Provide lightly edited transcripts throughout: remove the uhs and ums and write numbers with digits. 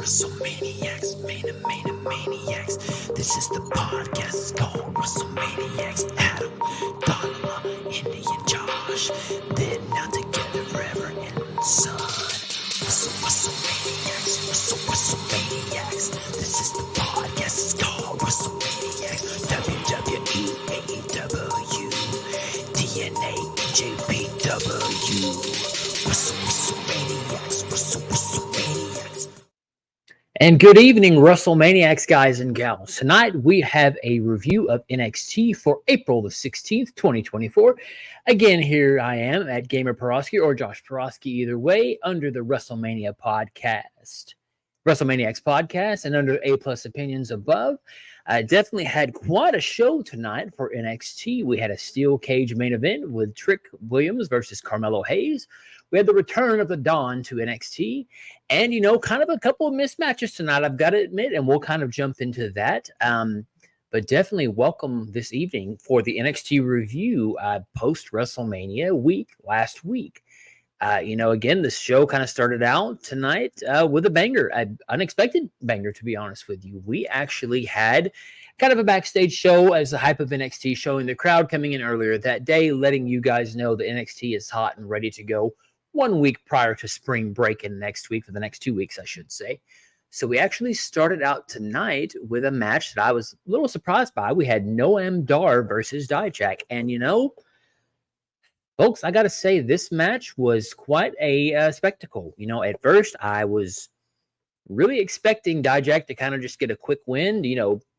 WrestleManiacs, Maniacs. This is the podcast, it's called WrestleManiacs. Adam, Donna, Indy, and Josh. They're now together forever and son. WrestleManiacs. This is the podcast, it's called WrestleManiacs. WWE, AEW, TNA, JPW. WrestleManiacs. And good evening, WrestleManiacs guys and gals. Tonight we have a review of NXT for April the 16th, 2024. Again, here I am at Gamer Peroski or Josh Peroski, either way, under the WrestleManiacs podcast, and under A Plus Opinions above. I definitely had quite a show tonight for NXT. We had a steel cage main event with Trick Williams versus Carmelo Hayes. We had the return of the Dawn to NXT, and, kind of a couple of mismatches tonight, I've got to admit, and we'll kind of jump into that. But definitely welcome this evening for the NXT review post-WrestleMania week last week. Again, this show kind of started out tonight with a banger, an unexpected banger, to be honest with you. We actually had kind of a backstage show as the hype of NXT, showing the crowd coming in earlier that day, letting you guys know that NXT is hot and ready to go 1 week prior to spring break and next week, for the next 2 weeks, I should say. So we actually started out tonight with a match that I was a little surprised by. We had Noam Dar versus Dijak. And, folks, I got to say, this match was quite a spectacle. At first, I was really expecting Dijak to kind of just get a quick win,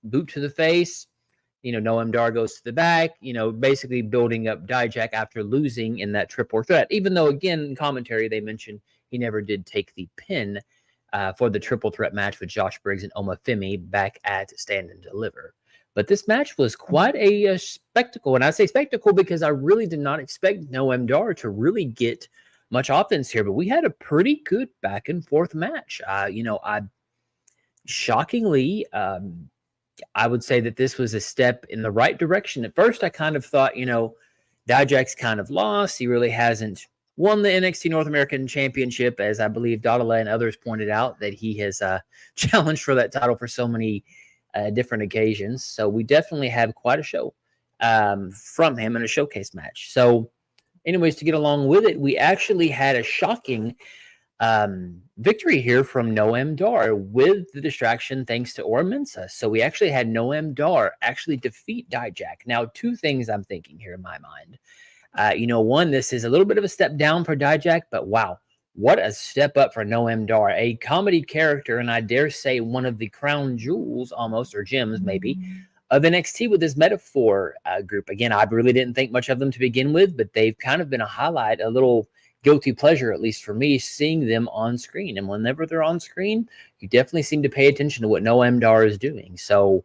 boot to the face. Noam Dar goes to the back, basically building up Dijak after losing in that triple threat. Even though, again, in commentary, they mentioned he never did take the pin for the triple threat match with Josh Briggs and Oma Femi back at Stand and Deliver. But this match was quite a spectacle. And I say spectacle because I really did not expect Noam Dar to really get much offense here. But we had a pretty good back and forth match. Shockingly, I would say that this was a step in the right direction. At first, I kind of thought, Dijak's kind of lost. He really hasn't won the NXT North American Championship, as I believe Donna and others pointed out, that he has challenged for that title for so many different occasions. So we definitely have quite a show from him in a showcase match. So anyways, to get along with it, we actually had a shocking victory here from Noam Dar with the distraction thanks to Ora Mensah. So we actually had Noam Dar actually defeat Dijak. Now, two things I'm thinking here in my mind. One, this is a little bit of a step down for Dijak, but wow, what a step up for Noam Dar, a comedy character, and I dare say one of the crown jewels almost, or gems maybe, of NXT with this Metaphor group. Again, I really didn't think much of them to begin with, but they've kind of been a highlight, a little guilty pleasure, at least for me, seeing them on screen. And whenever they're on screen, you definitely seem to pay attention to what Noam Dar is doing. So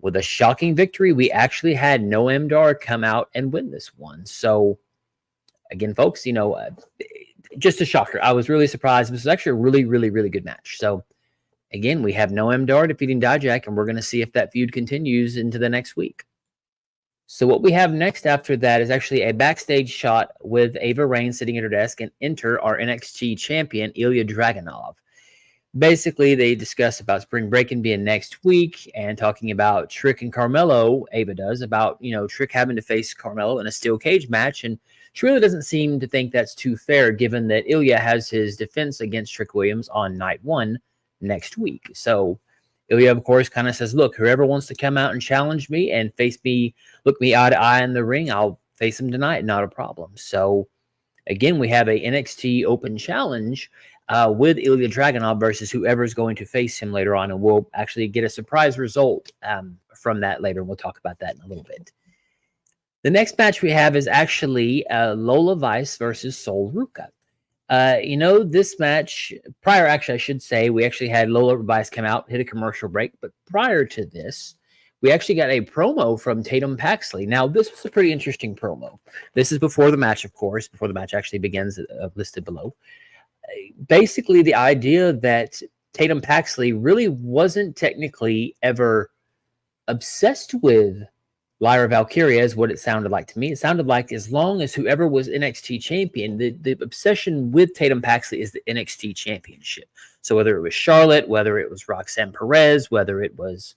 with a shocking victory, we actually had Noam Dar come out and win this one. So again, folks, just a shocker. I was really surprised. This was actually a really, really, really good match. So again, we have Noam Dar defeating Dijak, and we're going to see if that feud continues into the next week. So what we have next after that is actually a backstage shot with Ava Raine sitting at her desk, and enter our NXT champion, Ilya Dragunov. Basically, they discuss about spring breaking being next week and talking about Trick and Carmelo. Ava does, about, Trick having to face Carmelo in a steel cage match. And she really doesn't seem to think that's too fair, given that Ilya has his defense against Trick Williams on night 1 next week. So Ilya, of course, kind of says, look, whoever wants to come out and challenge me and face me, look me eye to eye in the ring, I'll face him tonight, not a problem. So again, we have a NXT open challenge with Ilya Dragunov versus whoever's going to face him later on, and we'll actually get a surprise result from that later. We'll talk about that in a little bit. The next match we have is actually Lola Vice versus Sol Ruca. This match, I should say, we actually had Lola Vice come out, hit a commercial break, but prior to this, we actually got a promo from Tatum Paxley. Now, this was a pretty interesting promo. This is before the match, of course, before the match actually begins, listed below. Basically, the idea that Tatum Paxley really wasn't technically ever obsessed with Lyra Valkyria is what it sounded like to me. It sounded like as long as whoever was NXT champion, the obsession with Tatum Paxley is the NXT championship. So whether it was Charlotte, whether it was Roxanne Perez, whether it was,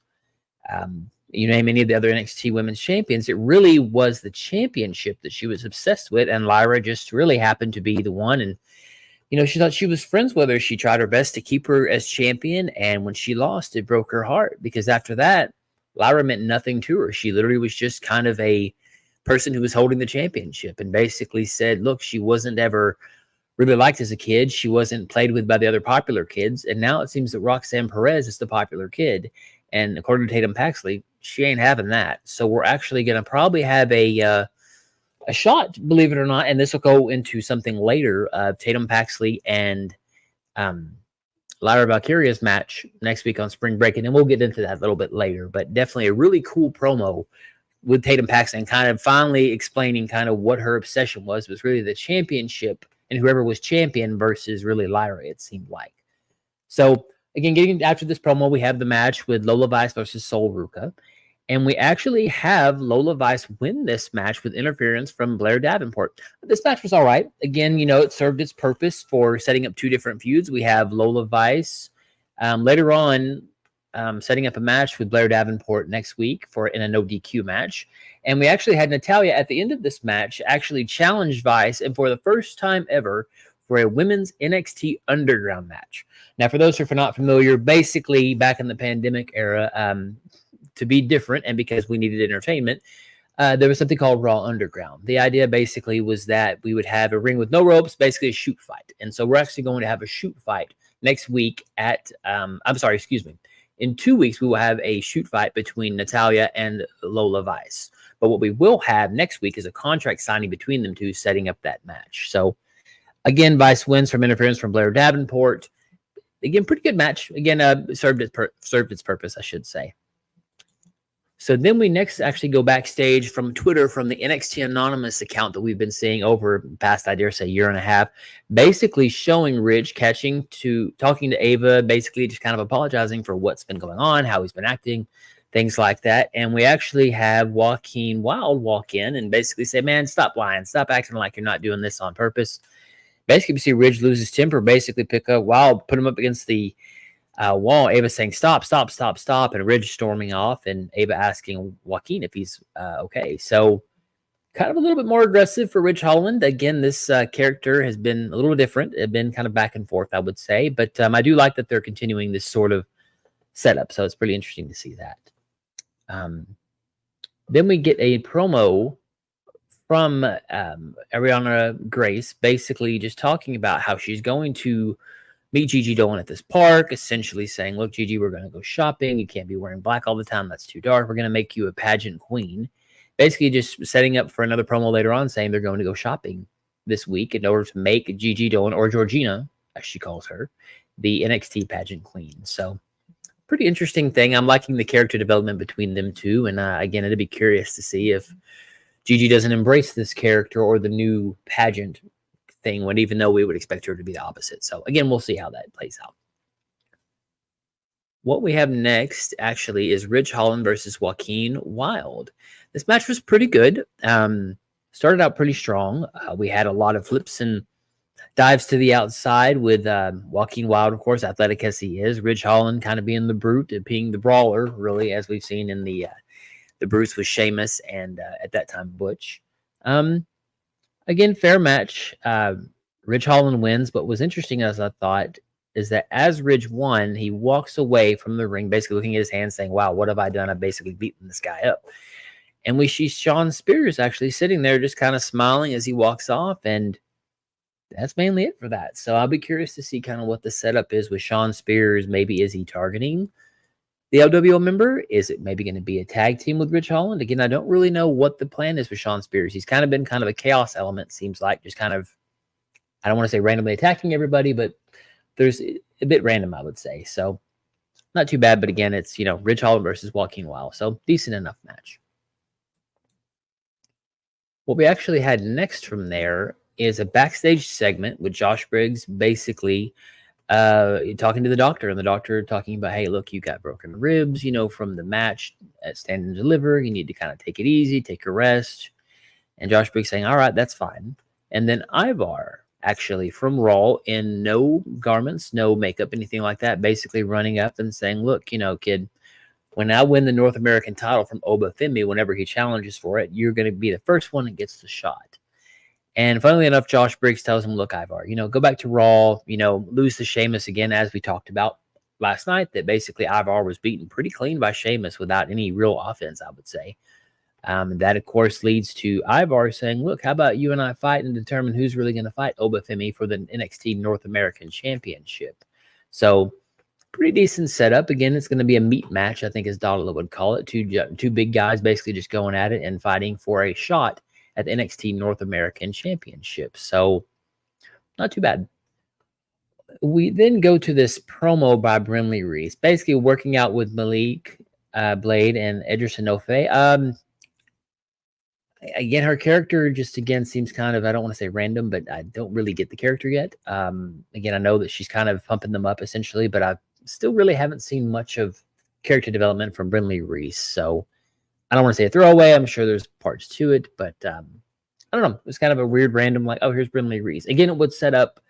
you name any of the other NXT women's champions, it really was the championship that she was obsessed with. And Lyra just really happened to be the one. And, she thought she was friends with her. She tried her best to keep her as champion. And when she lost, it broke her heart because after that, Lyra meant nothing to her. She literally was just kind of a person who was holding the championship and basically said, look, she wasn't ever really liked as a kid. She wasn't played with by the other popular kids. And now it seems that Roxanne Perez is the popular kid. And according to Tatum Paxley, she ain't having that. So we're actually going to probably have a shot, believe it or not. And this will go into something later. Tatum Paxley and Lyra Valkyria's match next week on Spring Break, and then we'll get into that a little bit later. But definitely a really cool promo with Tatum Paxley and kind of finally explaining kind of what her obsession was really the championship and whoever was champion versus really Lyra, it seemed like. So again, getting after this promo, we have the match with Lola Vice versus Sol Ruca. And we actually have Lola Vice win this match with interference from Blair Davenport. This match was all right. Again, it served its purpose for setting up two different feuds. We have Lola Vice later on setting up a match with Blair Davenport next week in a no DQ match. And we actually had Natalya at the end of this match actually challenge Vice, and for the first time ever, for a women's NXT Underground match. Now, for those who are not familiar, basically back in the pandemic era, to be different and because we needed entertainment, there was something called Raw Underground. The idea basically was that we would have a ring with no ropes, basically a shoot fight. And so we're actually going to have a shoot fight next week in 2 weeks, we will have a shoot fight between Natalya and Lola Vice. But what we will have next week is a contract signing between them two, setting up that match. So again, Vice wins from interference from Blair Davenport. Again, pretty good match. Again, served its purpose, I should say. So then we next actually go backstage from Twitter from the NXT Anonymous account that we've been seeing over the past, I dare say, year and a half, basically showing Ridge talking to Ava, basically just kind of apologizing for what's been going on, how he's been acting, things like that. And we actually have Joaquin Wilde walk in and basically say, man, stop lying, stop acting like you're not doing this on purpose. Basically, we see Ridge lose his temper, basically pick up Wilde, put him up against the wall. Ava saying, stop, stop, stop, stop, and Ridge storming off, and Ava asking Joaquin if he's okay. So kind of a little bit more aggressive for Ridge Holland. Again, this character has been a little different. It's been kind of back and forth, I would say. But I do like that they're continuing this sort of setup. So it's pretty interesting to see that. Then we get a promo from Ariana Grace, basically just talking about how she's going to meet Gigi Dolan at this park, essentially saying, look, Gigi, we're going to go shopping. You can't be wearing black all the time. That's too dark. We're going to make you a pageant queen. Basically just setting up for another promo later on saying they're going to go shopping this week in order to make Gigi Dolan, or Georgina, as she calls her, the NXT pageant queen. So pretty interesting thing. I'm liking the character development between them two. And again, it'd be curious to see if Gigi doesn't embrace this character or the new pageant thing, when even though we would expect her to be the opposite. So again, we'll see how that plays out. What we have next actually is Ridge Holland versus Joaquin Wilde. This match was pretty good. Started out pretty strong. We had a lot of flips and dives to the outside with Joaquin Wilde, of course, athletic as he is. Ridge Holland kind of being the brute, being the brawler, really, as we've seen in the Bruce with Sheamus and at that time Butch. Again, fair match. Ridge Holland wins, but what was interesting, as I thought, is that as Ridge won, he walks away from the ring, basically looking at his hands saying, wow, what have I done? I've basically beaten this guy up. And we see Shawn Spears actually sitting there just kind of smiling as he walks off, and that's mainly it for that. So I'll be curious to see kind of what the setup is with Shawn Spears. Maybe is he targeting the LWO member? Is it maybe going to be a tag team with Ridge Holland? Again, I don't really know what the plan is with Shawn Spears. He's kind of been kind of a chaos element, seems like, just kind of, I don't want to say randomly attacking everybody, but there's a bit random, I would say. So not too bad, but again, it's, Ridge Holland versus Joaquin Wilde. So decent enough match. What we actually had next from there is a backstage segment with Josh Briggs basically talking to the doctor, and the doctor talking about, hey, look, you got broken ribs, from the match at Stand and Deliver. You need to kind of take it easy, take a rest. And Josh Briggs saying, all right, that's fine. And then Ivar, actually from Raw, in no garments, no makeup, anything like that, basically running up and saying, look, kid, when I win the North American title from Obafemi, whenever he challenges for it, you're going to be the first one that gets the shot. And funnily enough, Josh Briggs tells him, look, Ivar, go back to Raw, lose to Sheamus again, as we talked about last night, that basically Ivar was beaten pretty clean by Sheamus without any real offense, I would say. That, of course, leads to Ivar saying, look, how about you and I fight and determine who's really going to fight Obafemi for the NXT North American Championship. So, pretty decent setup. Again, it's going to be a meat match, I think, as Dalla would call it. Two big guys basically just going at it and fighting for a shot at the NXT North American Championship. So, not too bad. We then go to this promo by Brinley Reese, basically working out with Malik Blade and Edgerson Ofe. Again, her character just, again, seems kind of, I don't want to say random, but I don't really get the character yet. Again, I know that she's kind of pumping them up, essentially, but I still really haven't seen much of character development from Brinley Reese. So, I don't want to say a throwaway. I'm sure there's parts to it, but I don't know. It was kind of a weird, random, like, oh, here's Brinley Reese. Again, it would set up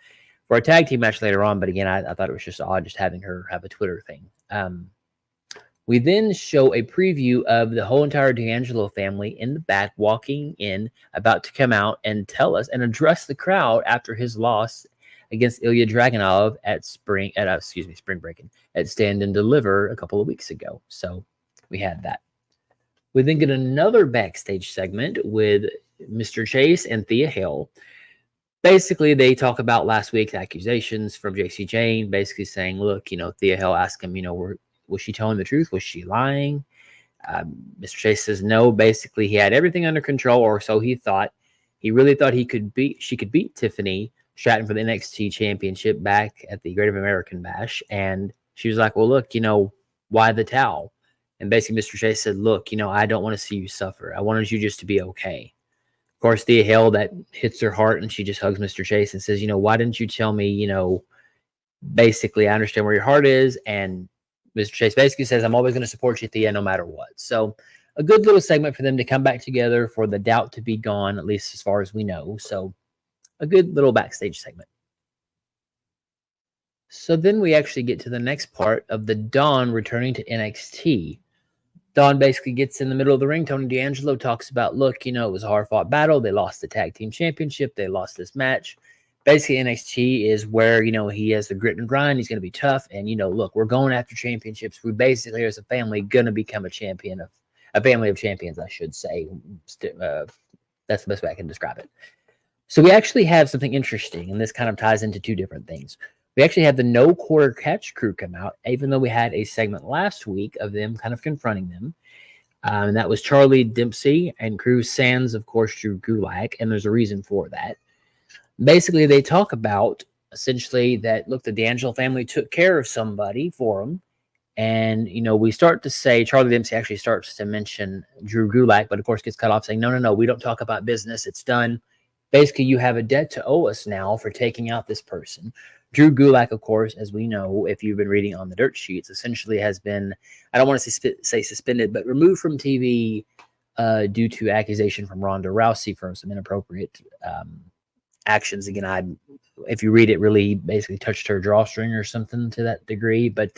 for a tag team match later on, but again, I thought it was just odd just having her have a Twitter thing. We then show a preview of the whole entire D'Angelo family in the back, walking in, about to come out and tell us and address the crowd after his loss against Ilya Dragunov at Spring Breaking at Stand and Deliver a couple of weeks ago. So we had that. We then get another backstage segment with Mr. Chase and Thea Hale. Basically, they talk about last week's accusations from JC Jane, basically saying, look, Thea Hale asked him, was she telling the truth? Was she lying? Mr. Chase says no. Basically, he had everything under control, or so he thought. He really thought she could beat Tiffany Stratton for the NXT Championship back at the Great American Bash. And she was like, well, look, why the towel? And basically, Mr. Chase said, look, I don't want to see you suffer. I wanted you just to be okay. Of course, Thea Hale, that hits her heart, and she just hugs Mr. Chase and says, why didn't you tell me, basically, I understand where your heart is. And Mr. Chase basically says, I'm always going to support you, Thea, no matter what. So a good little segment for them to come back together, for the doubt to be gone, at least as far as we know. So a good little backstage segment. So then we actually get to the next part of the Dawn returning to NXT. Dawn basically gets in the middle of the ring. Tony D'Angelo talks about, look, it was a hard-fought battle. They lost the tag team championship. They lost this match. Basically, NXT is where, he has the grit and grind. He's going to be tough. And, look, we're going after championships. We basically, as a family, going to become a family of champions, I should say. That's the best way I can describe it. So we actually have something interesting, and this kind of ties into two different things. We actually had the No Quarter Catch crew come out, even though we had a segment last week of them kind of confronting them. And that was Charlie Dempsey and crew sans, of course, Drew Gulak. And there's a reason for that. Basically, they talk about essentially that, look, the D'Angelo family took care of somebody for them. And, we start to say, Charlie Dempsey actually starts to mention Drew Gulak, but of course gets cut off saying, no, we don't talk about business. It's done. Basically, you have a debt to owe us now for taking out this person. Drew Gulak, of course, as we know, if you've been reading on the dirt sheets, essentially has been, I don't want to say suspended, but removed from TV due to accusation from Ronda Rousey for some inappropriate actions. Again, if you read it, really basically touched her drawstring or something to that degree. But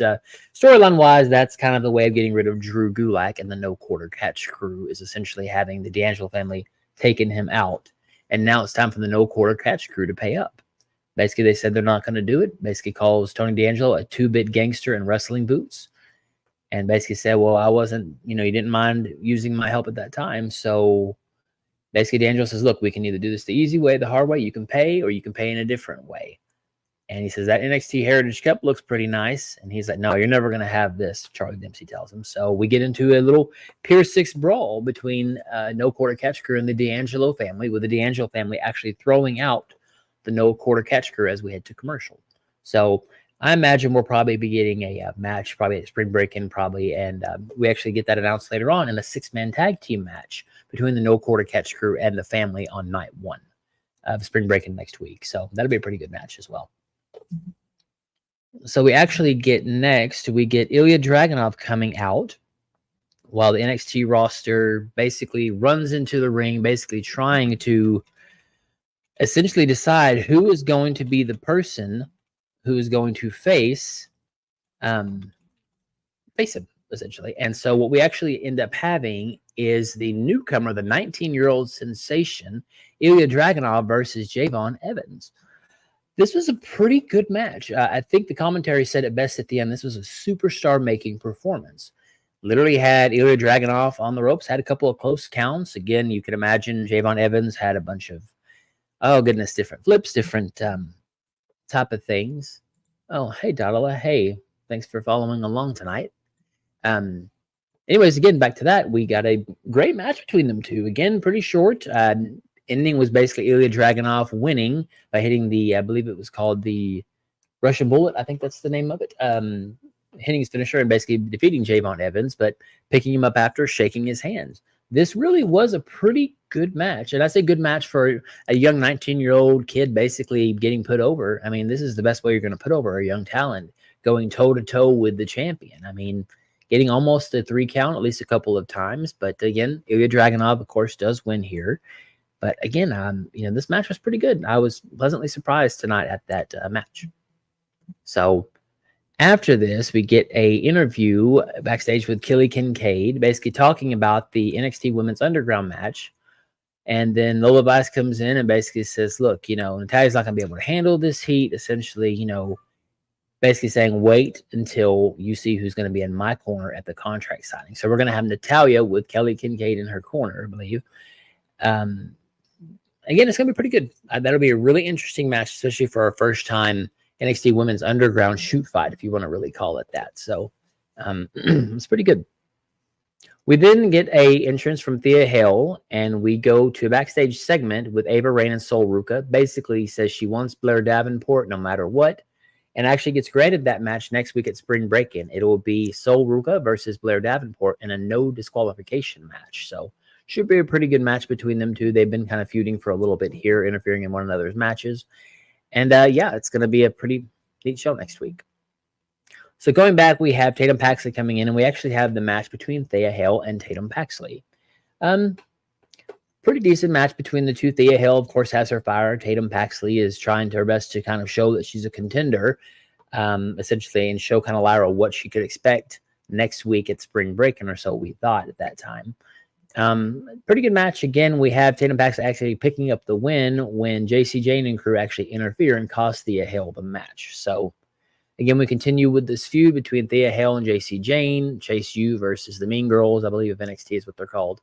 storyline-wise, that's kind of the way of getting rid of Drew Gulak, and the No Quarter Catch crew is essentially having the D'Angelo family taking him out. And now it's time for the No Quarter Catch crew to pay up. Basically, they said they're not going to do it. Basically calls Tony D'Angelo a two-bit gangster in wrestling boots. And basically said, well, I wasn't, you didn't mind using my help at that time. So basically, D'Angelo says, look, we can either do this the easy way, the hard way. You can pay, or you can pay in a different way. And he says, that NXT Heritage Cup looks pretty nice. And he's like, no, you're never going to have this, Charlie Dempsey tells him. So we get into a little Pier 6 brawl between No Quarter Catch crew and the D'Angelo family, with the D'Angelo family actually throwing out the No Quarter Catch crew as we head to commercial. So I imagine we'll probably be getting a match, probably at Spring Breaking, and we actually get that announced later on in a 6-man tag team match between the No Quarter Catch crew and the family on night 1 of Spring Breaking next week. So that'll be a pretty good match as well. So we actually get we get Ilya Dragunov coming out while the NXT roster basically runs into the ring, basically trying to essentially decide who is going to be the person who is going to face him, essentially. And so what we actually end up having is the newcomer, the 19-year-old sensation, Ilya Dragunov versus Javon Evans. This was a pretty good match. I think the commentary said it best at the end. This was a superstar-making performance. Literally had Ilya Dragunov on the ropes, had a couple of close counts. Again, you can imagine Javon Evans had a bunch of, oh goodness, different flips, different type of things. Oh, hey, Dadala. Hey, thanks for following along tonight. Anyways, again, back to that. We got a great match between them two. Again, pretty short. Ending was basically Ilya Dragunov winning by hitting the, I believe it was called the Russian Bullet. I think that's the name of it. Hitting his finisher and basically defeating Javon Evans, but picking him up after, shaking his hands. This really was a pretty good match. And I say good match for a young 19-year-old kid basically getting put over. I mean, this is the best way you're going to put over a young talent, going toe-to-toe with the champion. I mean, getting almost a 3 count at least a couple of times. But again, Ilya Dragunov, of course, does win here. But again, this match was pretty good. I was pleasantly surprised tonight at that match. So after this, we get a interview backstage with Kelly Kincaid, basically talking about the NXT Women's Underground match. And then Lola Vice comes in and basically says, look, Natalia's not going to be able to handle this heat. Essentially, basically saying, wait until you see who's going to be in my corner at the contract signing. So we're going to have Natalya with Kelly Kincaid in her corner, I believe. Again, it's going to be pretty good. That'll be a really interesting match, especially for our first time NXT Women's Underground shoot fight, if you want to really call it that. So it's pretty good. We then get a entrance from Thea Hale, and we go to a backstage segment with Ava Raine and Sol Ruka. Basically says she wants Blair Davenport no matter what, and actually gets granted that match next week at Spring Break-In. It will be Sol Ruka versus Blair Davenport in a no disqualification match. So should be a pretty good match between them two. They've been kind of feuding for a little bit here, interfering in one another's matches. And yeah, it's going to be a pretty neat show next week. So going back, we have Tatum Paxley coming in, and we actually have the match between Thea Hale and Tatum Paxley. Pretty decent match between the two. Thea Hale, of course, has her fire. Tatum Paxley is trying her best to kind of show that she's a contender, essentially, and show kind of Lyra what she could expect next week at Spring Break-In, or so we thought at that time. Pretty good match. Again, we have Tatum Paxley actually picking up the win when JC Jane and crew actually interfere and cost Thea Hale the match. So again, we continue with this feud between Thea Hale and JC Jane, Chase U versus the Mean Girls, I believe NXT is what they're called.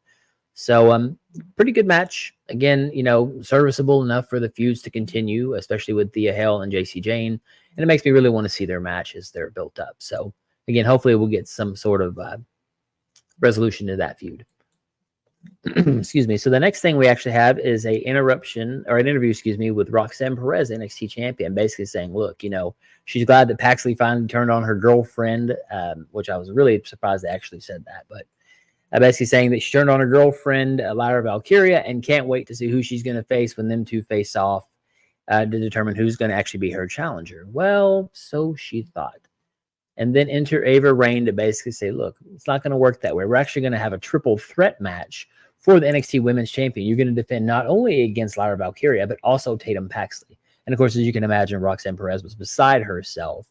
So pretty good match. Again, serviceable enough for the feuds to continue, especially with Thea Hale and JC Jane. And it makes me really want to see their matches. They're built up. So again, hopefully we'll get some sort of resolution to that feud. Excuse me. So the next thing we actually have is an interview, with Roxanne Perez, NXT champion, basically saying, look, she's glad that Paxley finally turned on her girlfriend, which I was really surprised they actually said that. But basically saying that she turned on her girlfriend, Lyra Valkyria, and can't wait to see who she's going to face when them two face off to determine who's going to actually be her challenger. Well, so she thought. And then enter Ava Raine to basically say, look, it's not going to work that way. We're actually going to have a triple threat match for the NXT Women's Champion. You're going to defend not only against Lyra Valkyria, but also Tatum Paxley. And of course, as you can imagine, Roxanne Perez was beside herself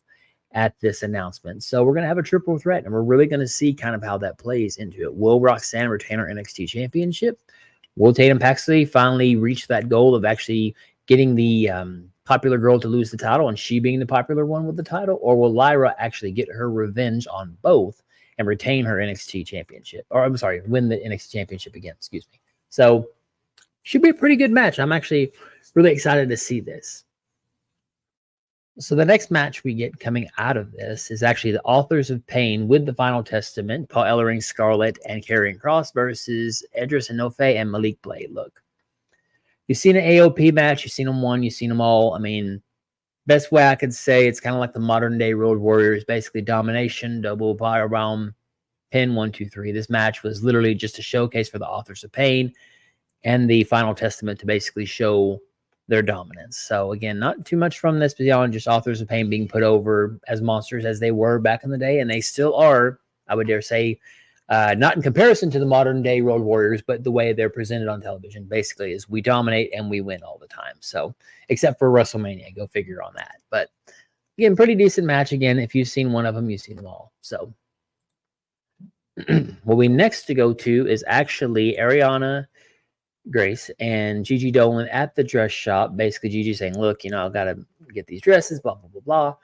at this announcement. So we're going to have a triple threat, and we're really going to see kind of how that plays into it. Will Roxanne retain her NXT Championship? Will Tatum Paxley finally reach that goal of actually getting the popular girl to lose the title and she being the popular one with the title? Or will Lyra actually get her revenge on both and retain her NXT championship? Or I'm sorry, win the NXT championship again, excuse me. So should be a pretty good match. I'm actually really excited to see this. So the next match we get coming out of this is actually the Authors of Pain with the Final Testament, Paul Ellering, Scarlett, and Karrion Kross versus Edris Enofe and Malik Blade. Look, you've seen an AOP match. You've seen them one. You've seen them all. I mean, best way I could say it's kind of like the modern day Road Warriors, basically domination, double power bomb, pin 1, 2, 3. This match was literally just a showcase for the Authors of Pain and the Final Testament to basically show their dominance. So again, not too much from this beyond just Authors of Pain being put over as monsters as they were back in the day, and they still are, I would dare say, not in comparison to the modern day Road Warriors, but the way they're presented on television basically is we dominate and we win all the time. So except for WrestleMania, go figure on that. But again, pretty decent match. Again, if you've seen one of them, you've seen them all. So what we next to go to is actually Ariana Grace and Gigi Dolan at the dress shop. Basically, Gigi saying, look, you know, I've got to get these dresses, blah, blah, blah, blah.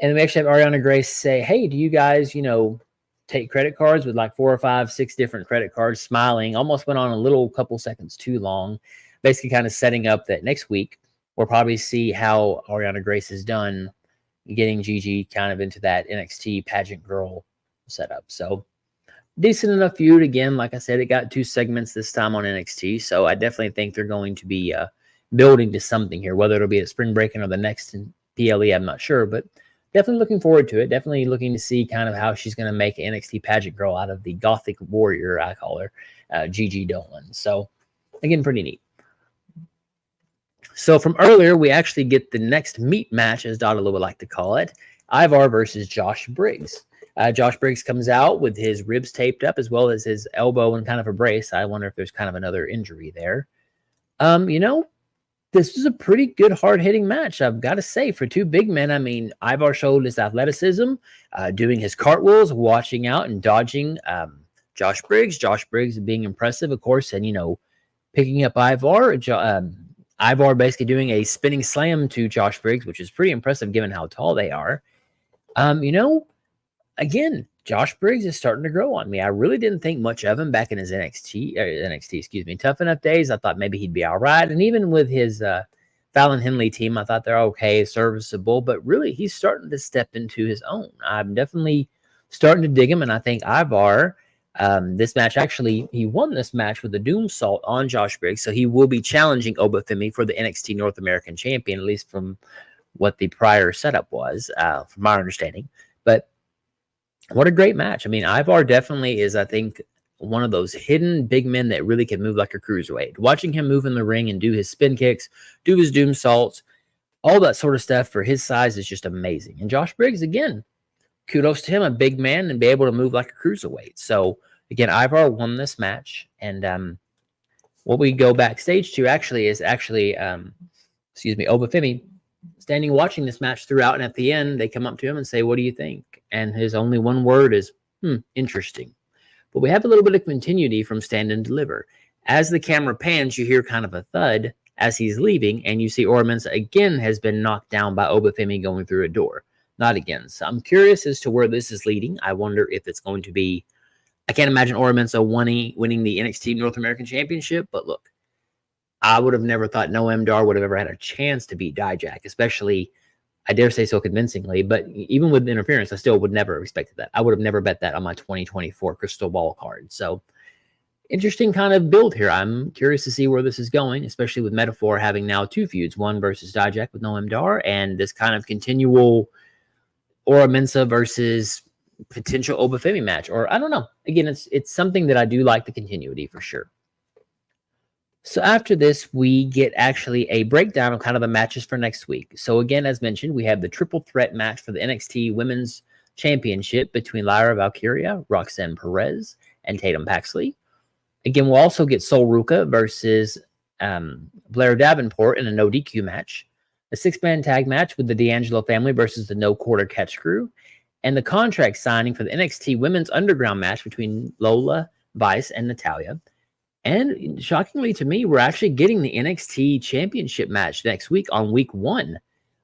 And we actually have Ariana Grace say, hey, do you guys, you know, take credit cards with like 4 or 5, 6 different credit cards, smiling, almost went on a little couple seconds too long, basically kind of setting up that next week we'll probably see how Ariana Grace is done getting Gigi kind of into that NXT pageant girl setup. So decent enough feud. Again, like I said, it got 2 segments this time on NXT. So I definitely think they're going to be building to something here, whether it'll be at Spring Breaking or the next in PLE, I'm not sure, but definitely looking forward to it. Definitely looking to see kind of how she's going to make an NXT pageant girl out of the Gothic warrior, I call her, Gigi Dolan. So again, pretty neat. So from earlier, we actually get the next meat match, as Donna would like to call it, Ivar versus Josh Briggs. Josh Briggs comes out with his ribs taped up as well as his elbow in kind of a brace. I wonder if there's kind of another injury there. You know, this was a pretty good hard-hitting match, I've got to say, for 2 big men. I mean, Ivar showed his athleticism, doing his cartwheels, watching out and dodging Josh Briggs. Josh Briggs being impressive, of course, and, you know, picking up Ivar. Ivar basically doing a spinning slam to Josh Briggs, which is pretty impressive given how tall they are. You know, again, Josh Briggs is starting to grow on me. I really didn't think much of him back in his NXT, Tough Enough days. I thought maybe he'd be all right. And even with his Fallon Henley team, I thought they're okay, serviceable. But really, he's starting to step into his own. I'm definitely starting to dig him. And I think Ivar, this match, actually, he won this match with a Doom Salt on Josh Briggs. So he will be challenging Obafemi for the NXT North American champion, at least from what the prior setup was, from my understanding. But what a great match. I mean, Ivar definitely is, I think, one of those hidden big men that really can move like a cruiserweight. Watching him move in the ring and do his spin kicks, do his Doom Salts, all that sort of stuff for his size is just amazing. And Josh Briggs, again, kudos to him, a big man and be able to move like a cruiserweight. So, again, Ivar won this match. And what we go backstage to is Obafemi standing watching this match throughout, and at the end, they come up to him and say, what do you think? And his only one word is, interesting. But we have a little bit of continuity from Stand and Deliver. As the camera pans, you hear kind of a thud as he's leaving, and you see Ora Mensah again has been knocked down by Obafemi going through a door. Not again. So I'm curious as to where this is leading. I wonder if it's going to be, I can't imagine Ora Mensah winning the NXT North American Championship, but look, I would have never thought Noam Dar would have ever had a chance to beat Dijak, especially, I dare say so convincingly, but even with interference, I still would never have expected that. I would have never bet that on my 2024 crystal ball card. So interesting kind of build here. I'm curious to see where this is going, especially with Metaphor having now 2 feuds, one versus Dijak with Noam Dar, and this kind of continual Ora Mensah versus potential Obafemi match. Or I don't know. Again, it's something that I do like the continuity for sure. So after this, we get actually a breakdown of kind of the matches for next week. So again, as mentioned, we have the triple threat match for the NXT Women's Championship between Lyra Valkyria, Roxanne Perez, and Tatum Paxley. Again, we'll also get Sol Ruka versus Blair Davenport in a no DQ match. A 6-man tag match with the D'Angelo family versus the No Quarter Catch Crew. And the contract signing for the NXT Women's Underground match between Lola, Vice, and Natalya. And shockingly to me, we're actually getting the NXT Championship match next week on week 1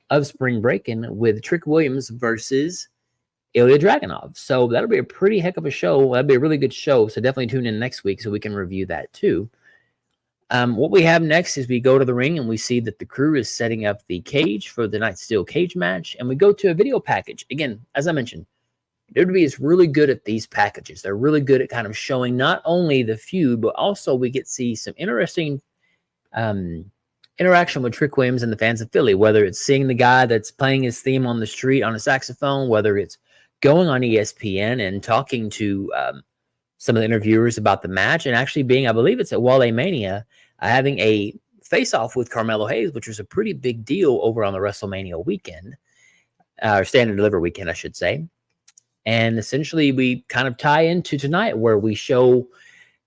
of Spring Breakin' with Trick Williams versus Ilya Dragunov. So that'll be a pretty heck of a show. That'll be a really good show. So definitely tune in next week so we can review that too. What we have next is we go to the ring and we see that the crew is setting up the cage for the Night Steel cage match. And we go to a video package. Again, as I mentioned, WWE is really good at these packages. They're really good at kind of showing not only the feud, but also we get to see some interesting interaction with Trick Williams and the fans of Philly, whether it's seeing the guy that's playing his theme on the street on a saxophone, whether it's going on ESPN and talking to some of the interviewers about the match, and actually being, I believe it's at Wale Mania, having a face-off with Carmelo Hayes, which was a pretty big deal over on the WrestleMania weekend, or Stand and Deliver weekend, I should say. And essentially, we kind of tie into tonight where we show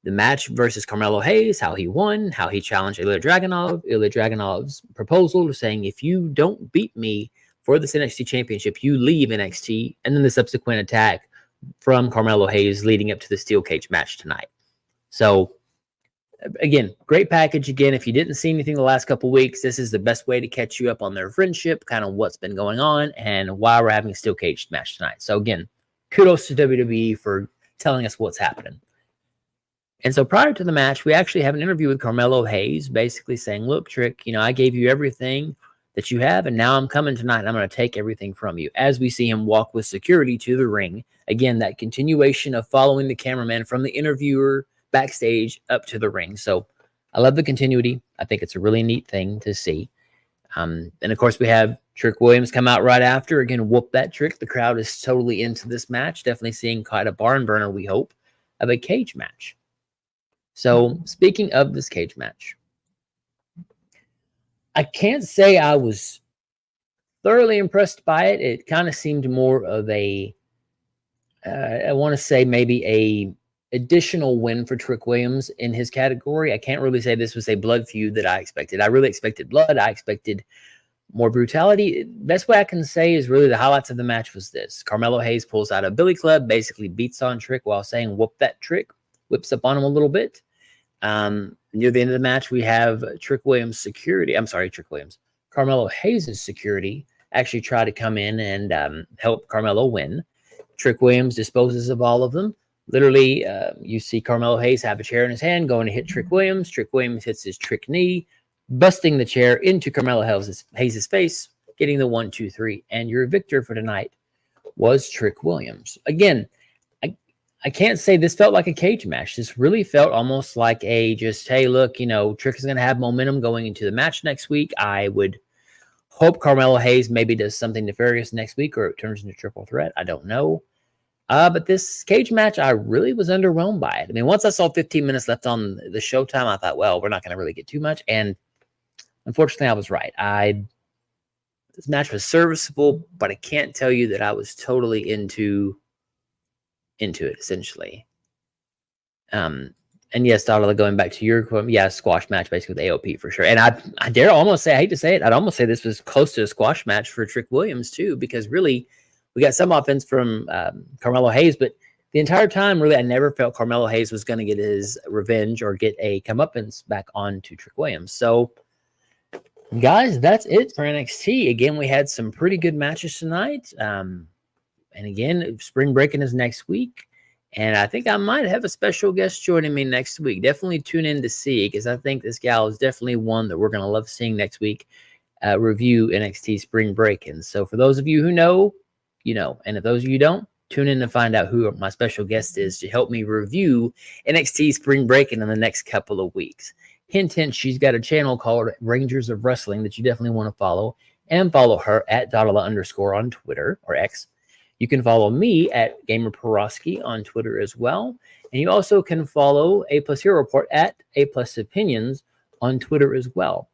the match versus Carmelo Hayes, how he won, how he challenged Ilya Dragunov, Ilya Dragunov's proposal saying, if you don't beat me for this NXT championship, you leave NXT, and then the subsequent attack from Carmelo Hayes leading up to the steel cage match tonight. So, again, great package. Again, if you didn't see anything the last couple weeks, this is the best way to catch you up on their friendship, kind of what's been going on, and why we're having a steel cage match tonight. So, again, kudos to WWE for telling us what's happening. And so prior to the match, we actually have an interview with Carmelo Hayes, basically saying, look, Trick, I gave you everything that you have, and now I'm coming tonight, and I'm going to take everything from you. As we see him walk with security to the ring. Again, that continuation of following the cameraman from the interviewer backstage up to the ring. So I love the continuity. I think it's a really neat thing to see. And of course, we have Trick Williams come out right after. Again, whoop that Trick. The crowd is totally into this match. Definitely seeing quite a barn burner, we hope, of a cage match. So speaking of this cage match, I can't say I was thoroughly impressed by it. It kind of seemed more of a, I want to say maybe a additional win for Trick Williams in his category. I can't really say this was a blood feud that I expected. I really expected blood. I expected more brutality. Best way I can say is really the highlights of the match was this. Carmelo Hayes pulls out a billy club, basically beats on Trick while saying, whoop that Trick, whips up on him a little bit. Near the end of the match, we have Carmelo Hayes' security actually try to come in and help Carmelo win. Trick Williams disposes of all of them. Literally, you see Carmelo Hayes have a chair in his hand, going to hit Trick Williams. Trick Williams hits his Trick knee, busting the chair into Carmelo Hayes' face, getting the 1, 2, 3. And your victor for tonight was Trick Williams. Again, I can't say this felt like a cage match. This really felt almost like a just, hey, look, Trick is going to have momentum going into the match next week. I would hope Carmelo Hayes maybe does something nefarious next week or it turns into triple threat. I don't know. But this cage match, I really was underwhelmed by it. I mean, once I saw 15 minutes left on the showtime, I thought, well, we're not going to really get too much. And unfortunately, I was right. This match was serviceable, but I can't tell you that I was totally into it, essentially. And yes, Donna, going back to your quote, yeah, squash match basically with AOP for sure. And I dare almost say, I hate to say it, I'd almost say this was close to a squash match for Trick Williams too, because really we got some offense from Carmelo Hayes, but the entire time, really, I never felt Carmelo Hayes was going to get his revenge or get a comeuppance back onto Trick Williams. So, guys, that's it for NXT. Again, we had some pretty good matches tonight. And again, spring breaking is next week. And I think I might have a special guest joining me next week. Definitely tune in to see, because I think this gal is definitely one that we're going to love seeing next week review NXT spring breaking. So for those of you who know, you know. And if those of you don't, tune in to find out who my special guest is to help me review NXT spring breaking in the next couple of weeks. Hint, hint, she's got a channel called Rangers of Wrestling that you definitely want to follow. And follow her at Dotala_ on Twitter or X. You can follow me at Gamer Peroski on Twitter as well. And you also can follow A Plus Hero Report at A Plus Opinions on Twitter as well.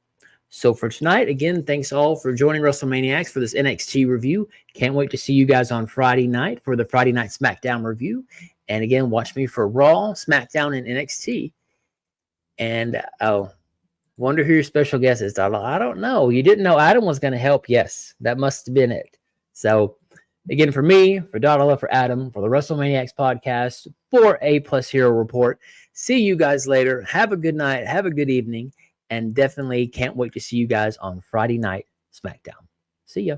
So for tonight, again, thanks all for joining WrestleManiacs for this NXT review. Can't wait to see you guys on Friday night for the Friday Night SmackDown review. And again, watch me for Raw, SmackDown, and NXT. And wonder who your special guest is, Donald. I don't know. You didn't know Adam was going to help? Yes, that must have been it. So again, for me, for Donald, for Adam, for the WrestleManiacs podcast, for A Plus Hero Report. See you guys later. Have a good night. Have a good evening. And definitely can't wait to see you guys on Friday Night SmackDown. See ya.